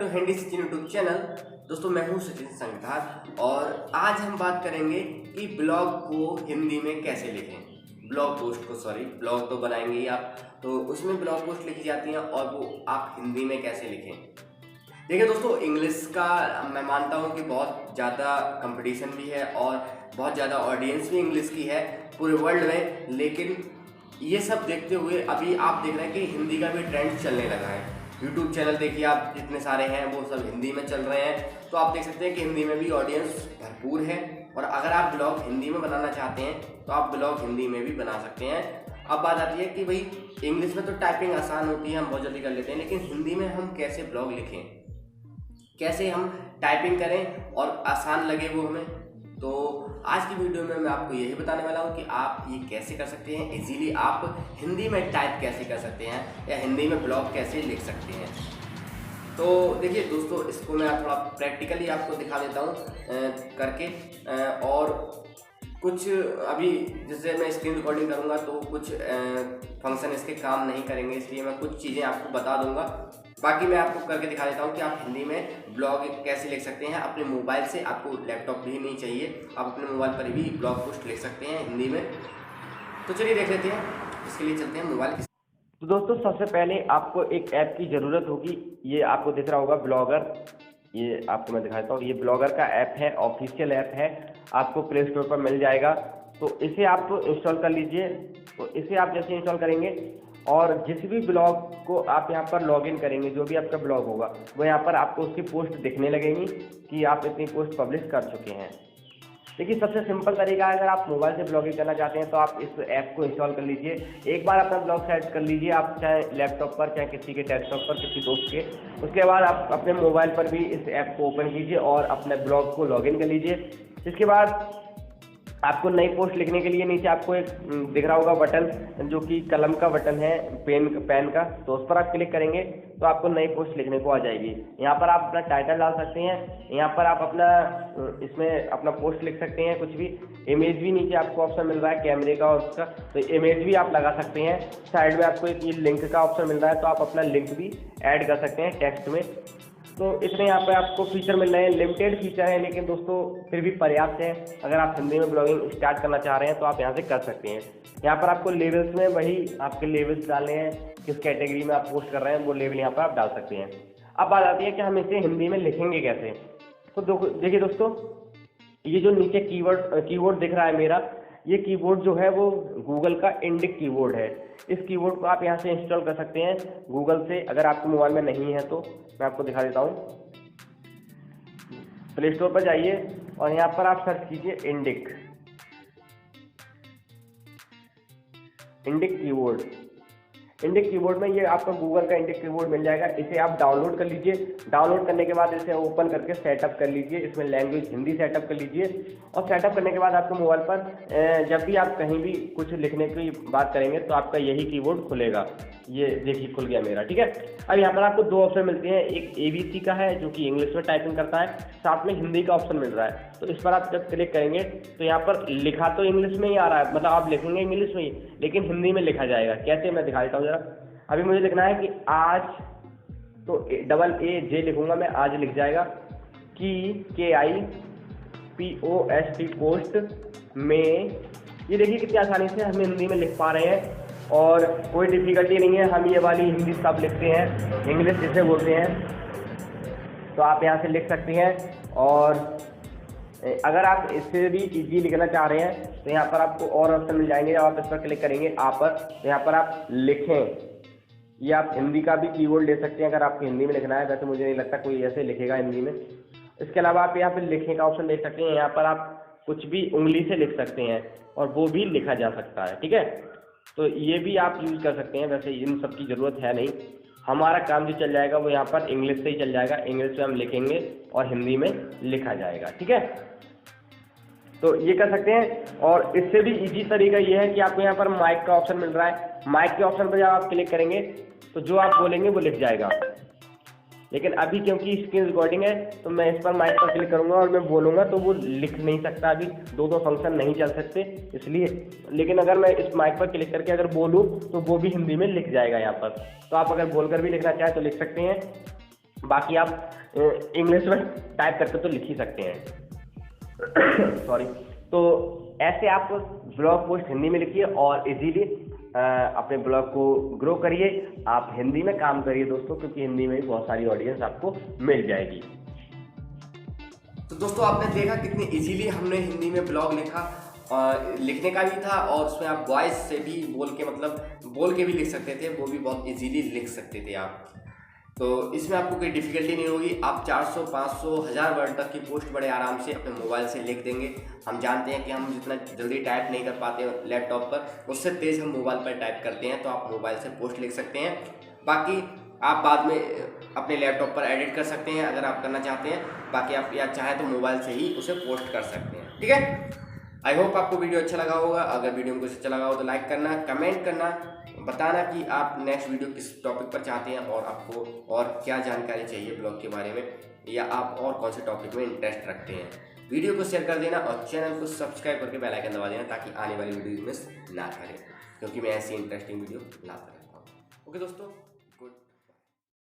To Hindi Sachin YouTube channel. दोस्तों मैं हूं सचिन संघार और आज हम बात करेंगे कि ब्लॉग को हिंदी में कैसे लिखें। ब्लॉग पोस्ट को ब्लॉग तो बनाएंगे ही आप, तो उसमें ब्लॉग पोस्ट लिखी जाती हैं और वो आप हिंदी में कैसे लिखें। देखिए दोस्तों, इंग्लिश का मैं मानता हूं कि बहुत ज़्यादा कंपटीशन भी है और बहुत ज़्यादा ऑडियंस भी इंग्लिश की है पूरे वर्ल्ड में, लेकिन ये सब देखते हुए अभी आप देख रहे हैं कि हिंदी का भी ट्रेंड चलने लगा है। यूट्यूब चैनल देखिए आप, जितने सारे हैं वो सब हिंदी में चल रहे हैं, तो आप देख सकते हैं कि हिंदी में भी ऑडियंस भरपूर है। और अगर आप ब्लॉग हिंदी में बनाना चाहते हैं तो आप ब्लॉग हिंदी में भी बना सकते हैं। अब बात आती है कि भाई इंग्लिश में तो टाइपिंग आसान होती है, हम बहुत जल्दी कर लेते हैं, लेकिन हिंदी में हम कैसे ब्लॉग लिखें, कैसे हम टाइपिंग करें और आसान लगे वो हमें। तो आज की वीडियो में मैं आपको यही बताने वाला हूँ कि आप ये कैसे कर सकते हैं। इजीली आप हिंदी में टाइप कैसे कर सकते हैं या हिंदी में ब्लॉग कैसे लिख सकते हैं। तो देखिए दोस्तों, इसको मैं थोड़ा प्रैक्टिकली आपको दिखा देता हूँ करके। और कुछ अभी जैसे मैं स्क्रीन रिकॉर्डिंग करूँगा तो कुछ फंक्शन इसके काम नहीं करेंगे, इसलिए मैं कुछ चीज़ें आपको बता दूंगा। बाकी मैं आपको करके दिखा देता हूँ कि आप हिंदी में ब्लॉग कैसे लिख सकते हैं अपने मोबाइल से। आपको लैपटॉप भी नहीं चाहिए, आप अपने मोबाइल पर भी ब्लॉग पोस्ट लिख सकते हैं हिंदी में। तो चलिए देख लेते हैं, इसके लिए चलते हैं मोबाइल की। तो दोस्तों सबसे पहले आपको एक ऐप की ज़रूरत होगी। ये आपको दिख रहा होगा ब्लॉगर, ये आपको मैं दिखाता हूँ। ये ब्लॉगर का ऐप है, ऑफिशियल ऐप है, आपको प्ले स्टोर पर मिल जाएगा। तो इसे आप इंस्टॉल कर लीजिए। तो इसे आप जैसे इंस्टॉल करेंगे और जिस भी ब्लॉग को आप यहाँ पर लॉगिन करेंगे, जो भी आपका ब्लॉग होगा वो यहाँ पर आपको उसकी पोस्ट दिखने लगेगी कि आप इतनी पोस्ट पब्लिश कर चुके हैं। देखिए सबसे सिंपल तरीका है, अगर आप मोबाइल से ब्लॉगिंग करना चाहते हैं तो आप इस ऐप को इंस्टॉल कर लीजिए। एक बार अपना ब्लॉग सेट कर लीजिए, आप चाहे लैपटॉप पर, चाहे किसी के डेस्कटॉप पर, किसी दोस्त के। उसके बाद आप अपने मोबाइल पर भी इस ऐप को ओपन कीजिए और अपने ब्लॉग को लॉगिन कर लीजिए। इसके बाद आपको नई पोस्ट लिखने के लिए नीचे आपको एक दिख रहा होगा बटन, जो कि कलम का बटन है, पेन का। तो उस पर आप क्लिक करेंगे तो आपको नई पोस्ट लिखने को आ जाएगी। यहाँ पर आप अपना टाइटल डाल सकते हैं, यहाँ पर आप इसमें अपना पोस्ट लिख सकते हैं, कुछ भी। इमेज भी नीचे आपको ऑप्शन मिल रहा है कैमरे का और उसका, तो इमेज भी आप लगा सकते हैं। साइड में आपको एक ये लिंक का ऑप्शन मिल रहा है, तो आप अपना लिंक भी ऐड कर सकते हैं टेक्स्ट में। तो इतने यहाँ पर आपको फीचर मिल रहे हैं, लिमिटेड फीचर हैं, लेकिन दोस्तों फिर भी पर्याप्त है। अगर आप हिंदी में ब्लॉगिंग स्टार्ट करना चाह रहे हैं तो आप यहाँ से कर सकते हैं। यहाँ पर आपको लेवल्स में वही आपके लेवल्स डालने हैं, किस कैटेगरी में आप पोस्ट कर रहे हैं वो लेवल यहाँ पर आप डाल सकते हैं। अब बात आती है कि हम इसे हिंदी में लिखेंगे कैसे। तो देखिए दोस्तों, ये जो नीचे कीबोर्ड दिख रहा है मेरा, ये कीबोर्ड जो है वो गूगल का इंडिक कीबोर्ड है। इस कीबोर्ड को आप यहाँ से इंस्टॉल कर सकते हैं गूगल से। अगर आपके मोबाइल में नहीं है तो मैं आपको दिखा देता हूँ। प्ले स्टोर पर जाइए और यहाँ पर आप सर्च कीजिए इंडिक कीबोर्ड। इंडिक कीबोर्ड में ये आपको गूगल का इंडिक कीबोर्ड मिल जाएगा। इसे आप डाउनलोड कर लीजिए। डाउनलोड करने के बाद इसे ओपन करके सेटअप कर लीजिए। इसमें लैंग्वेज हिंदी सेटअप कर लीजिए। और सेटअप करने के बाद आपको मोबाइल पर जब भी आप कहीं भी कुछ लिखने की बात करेंगे तो आपका यही कीबोर्ड खुलेगा। ये देखिए खुल गया मेरा, ठीक है। अब यहाँ पर आपको दो ऑप्शन मिलते हैं, एक ABC का है जो कि इंग्लिश में टाइपिंग करता है, साथ में हिंदी का ऑप्शन मिल रहा है। तो इस पर आप जब क्लिक करेंगे तो यहाँ पर लिखा तो इंग्लिश में ही आ रहा है, मतलब आप लिखेंगे इंग्लिश में ही, लेकिन हिंदी में लिखा जाएगा। कैसे, मैं दिखा देता हूँ जरा। अभी मुझे लिखना है कि आज, तो AAJ लिखूंगा मैं, आज लिख जाएगा। कि KIPOST पोस्ट में, ये देखिए कितनी आसानी से हम हिंदी में लिख पा रहे हैं और कोई डिफिकल्टी नहीं है। हम ये वाली हिंदी सब लिखते हैं, इंग्लिश जिसे बोलते हैं। तो आप यहाँ से लिख सकते हैं। और अगर आप इससे भी इजी लिखना चाह रहे हैं तो यहाँ पर आपको और ऑप्शन मिल जाएंगे। जब आप इस पर क्लिक करेंगे आप पर, तो यहाँ पर आप लिखें। ये आप हिंदी का भी कीबोर्ड ले सकते हैं अगर आपको हिंदी में लिखना है। वैसे मुझे नहीं लगता कोई ऐसे लिखेगा हिंदी में। इसके अलावा आप यहाँ पर लिखने का ऑप्शन देख सकते हैं। यहाँ पर आप कुछ भी उंगली से लिख सकते हैं और वो भी लिखा जा सकता है, ठीक है। तो ये भी आप यूज़ कर सकते हैं। वैसे इन सब की ज़रूरत है नहीं, हमारा काम जो चल जाएगा वो यहाँ पर इंग्लिश से ही चल जाएगा। इंग्लिश में हम लिखेंगे और हिंदी में लिखा जाएगा, ठीक है। तो ये कर सकते हैं। और इससे भी इजी तरीका ये है कि आपको यहाँ पर माइक का ऑप्शन मिल रहा है। माइक के ऑप्शन पर जब आप क्लिक करेंगे तो जो आप बोलेंगे वो लिख जाएगा। लेकिन अभी क्योंकि स्क्रीन रिकॉर्डिंग है तो मैं इस पर माइक पर क्लिक करूंगा और मैं बोलूंगा तो वो लिख नहीं सकता। अभी दो फंक्शन नहीं चल सकते इसलिए। लेकिन अगर मैं इस माइक पर क्लिक करके अगर बोलूं तो वो भी हिंदी में लिख जाएगा यहाँ पर। तो आप अगर बोलकर भी लिखना चाहें तो लिख सकते हैं। बाकी आप इंग्लिश में टाइप करके तो लिख ही सकते हैं। सॉरी। तो ऐसे आप ब्लॉग पोस्ट हिंदी में लिखिए और इजीली अपने ब्लॉग को ग्रो करिए। आप हिंदी में काम करिए दोस्तों, क्योंकि हिंदी में भी बहुत सारी ऑडियंस आपको मिल जाएगी। तो दोस्तों आपने देखा कितनी इजीली हमने हिंदी में ब्लॉग लिखा, लिखने का भी था और उसमें आप वॉइस से भी बोल के, मतलब बोल के भी लिख सकते थे, वो भी बहुत इजीली लिख सकते थे आप। तो इसमें आपको कोई डिफ़िकल्टी नहीं होगी। आप 400, 500, 1000 वर्ड तक की पोस्ट बड़े आराम से अपने मोबाइल से लिख देंगे। हम जानते हैं कि हम जितना जल्दी टाइप नहीं कर पाते लैपटॉप पर, उससे तेज़ हम मोबाइल पर टाइप करते हैं, तो आप मोबाइल से पोस्ट लिख सकते हैं। बाकी आप बाद में अपने लैपटॉप पर एडिट कर सकते हैं अगर आप करना चाहते हैं। बाकी आप या चाहें तो मोबाइल से ही उसे पोस्ट कर सकते हैं। ठीक है, आई होप आपको वीडियो अच्छा लगा होगा। अगर वीडियो में कुछ अच्छा लगा हो तो लाइक करना, कमेंट करना, बताना कि आप नेक्स्ट वीडियो किस टॉपिक पर चाहते हैं और आपको और क्या जानकारी चाहिए ब्लॉग के बारे में, या आप और कौन से टॉपिक में इंटरेस्ट रखते हैं। वीडियो को शेयर कर देना और चैनल को सब्सक्राइब करके बेल आइकन दबा देना, ताकि आने वाली वीडियो मिस ना करें, क्योंकि मैं ऐसी इंटरेस्टिंग वीडियो लाता रहता हूँ। ओके दोस्तों।